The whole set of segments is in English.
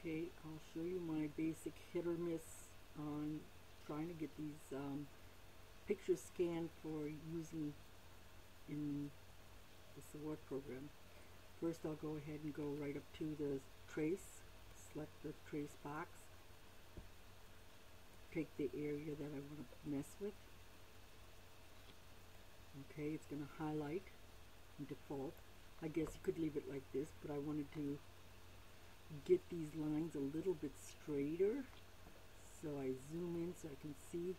Okay, I'll show you my basic hit or miss on trying to get these pictures scanned for using in the Saward program. First I'll go ahead and go right up to the trace, select the trace box, take the area that I want to mess with. Okay, it's going to highlight and default. I guess you could leave it like this, but I wanted to get these lines a little bit straighter, so I zoom in so I can see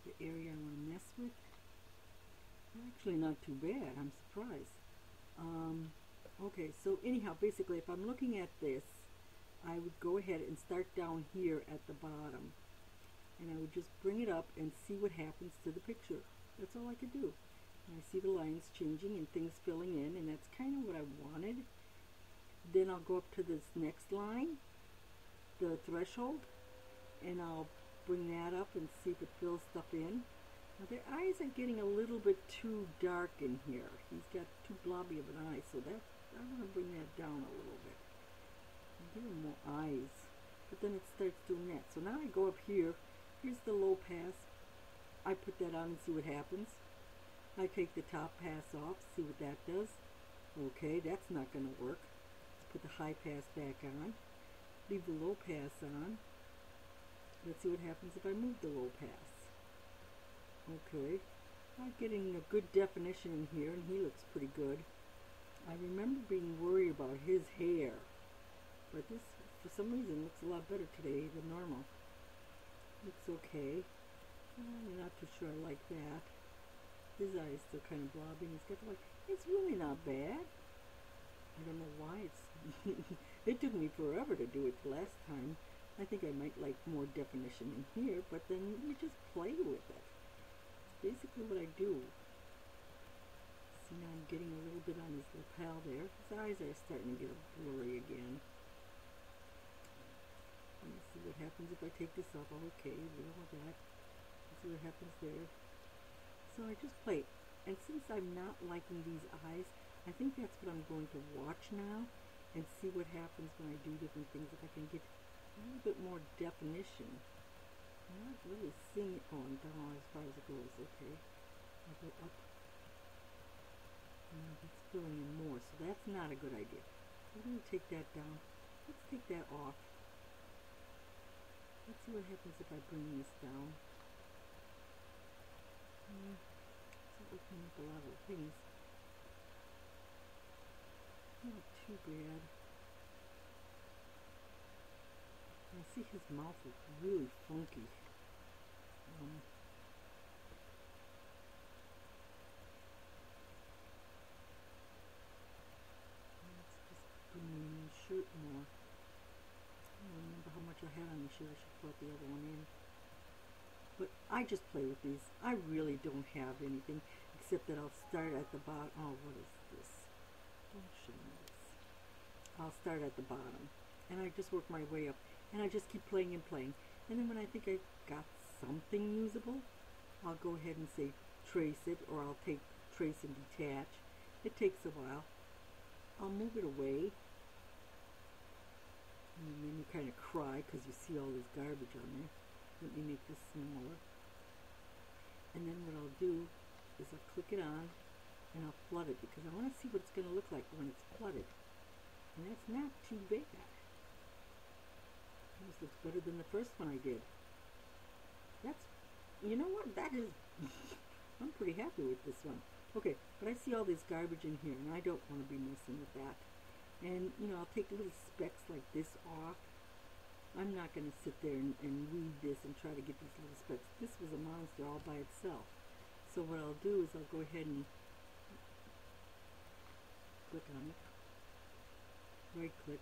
the area I want to mess with. Actually not too bad, I'm surprised. Okay, so anyhow, basically if I'm looking at this, I would go ahead and start down here at the bottom, and I would just bring it up and see what happens to the picture. That's all I could do. And I see the lines changing and things filling in, and that's kind of what I wanted. Then I'll go up to this next line, the threshold, and I'll bring that up and see if it fills stuff in. Now their eyes are getting a little bit too dark in here. He's got too blobby of an eye, so that I want to bring that down a little bit. Give him more eyes. But then it starts doing that. So now I go up here. Here's the low pass. I put that on and see what happens. I take the top pass off, see what that does. Okay, that's not going to work. Let's put the high pass back on. Leave the low pass on. Let's see what happens if I move the low pass. Okay, I'm getting a good definition in here, and he looks pretty good. I remember being worried about his hair, but this, for some reason, looks a lot better today than normal. Looks okay. I'm not too sure I like that. His eye is still kind of blobby, and he's got like, it's really not bad. I don't know why it's, it took me forever to do it the last time. I think I might like more definition in here, but then you just play with it. Basically what I do. See, now I'm getting a little bit on his lapel there. His eyes are starting to get blurry again. Let me see what happens if I take this off. Okay, we don't want that. Let's see what happens there. So I just play. And since I'm not liking these eyes, I think that's what I'm going to watch now and see what happens when I do different things. If I can get a little bit more definition. I'm not really seeing it going down as far as it goes. Okay, I'll go up. It's filling in more, so that's not a good idea. I'm going to take that down. Let's take that off. Let's see what happens if I bring this down. It's opening up a lot of things. Not too bad. I see his mouth is really funky. Let's just bring in the shirt more. I don't remember how much I had on the shirt. I should put the other one in. But I just play with these. I really don't have anything except that I'll start at the bottom. Oh, what is this? Don't show me this. I'll start at the bottom, and I just work my way up. And I just keep playing and playing. And then when I think I've got something usable, I'll go ahead and say trace it, or I'll take trace and detach. It takes a while. I'll move it away. And then you kind of cry because you see all this garbage on there. Let me make this smaller. And then what I'll do is I'll click it on and I'll flood it because I want to see what it's going to look like when it's flooded. And that's not too bad. This looks better than the first one I did. That's, you know what, that is, I'm pretty happy with this one. Okay, but I see all this garbage in here, and I don't want to be messing with that. And, you know, I'll take little specks like this off. I'm not going to sit there and weed this and try to get these little specks. This was a monster all by itself. So what I'll do is I'll go ahead and click on it. Right click.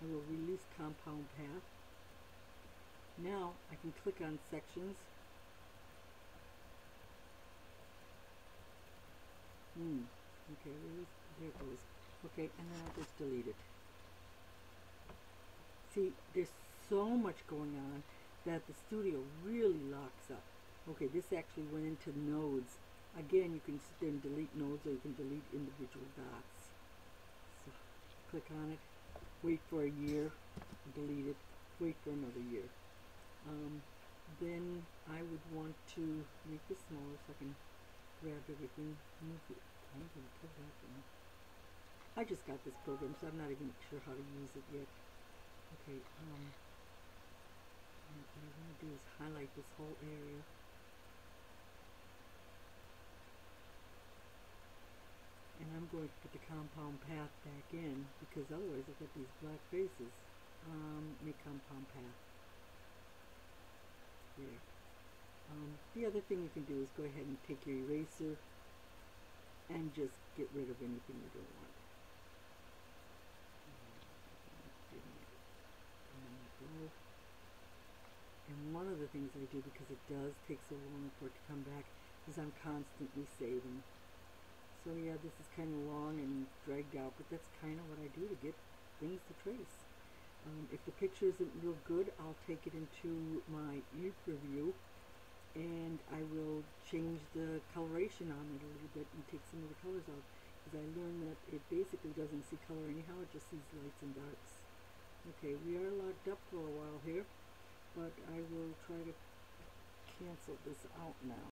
I will release compound path. Now I can click on sections. Okay, there it goes. Okay, and then I'll just delete it. See, there's so much going on that the studio really locks up. Okay, this actually went into nodes. Again, you can sit there and delete nodes, or you can delete individual dots. So, click on it. wait for a year, delete it, wait for another year. Then I would want to make this smaller so I can grab everything, move it. I'm going to put that in. I just got this program, so I'm not even sure how to use it yet. Okay, and what I want to do is highlight this whole area. And I'm going to put the compound path back in, because otherwise I've got these black faces. Make compound path. There. The other thing you can do is go ahead and take your eraser and just get rid of anything you don't want. And one of the things I do, because it does take so long for it to come back, is I'm constantly saving. So yeah, this is kind of long and dragged out, but that's kind of what I do to get things to trace. If the picture isn't real good, I'll take it into my e-preview and I will change the coloration on it a little bit and take some of the colors out, because I learned that it basically doesn't see color anyhow, it just sees lights and darks. Okay, we are locked up for a while here, but I will try to cancel this out now.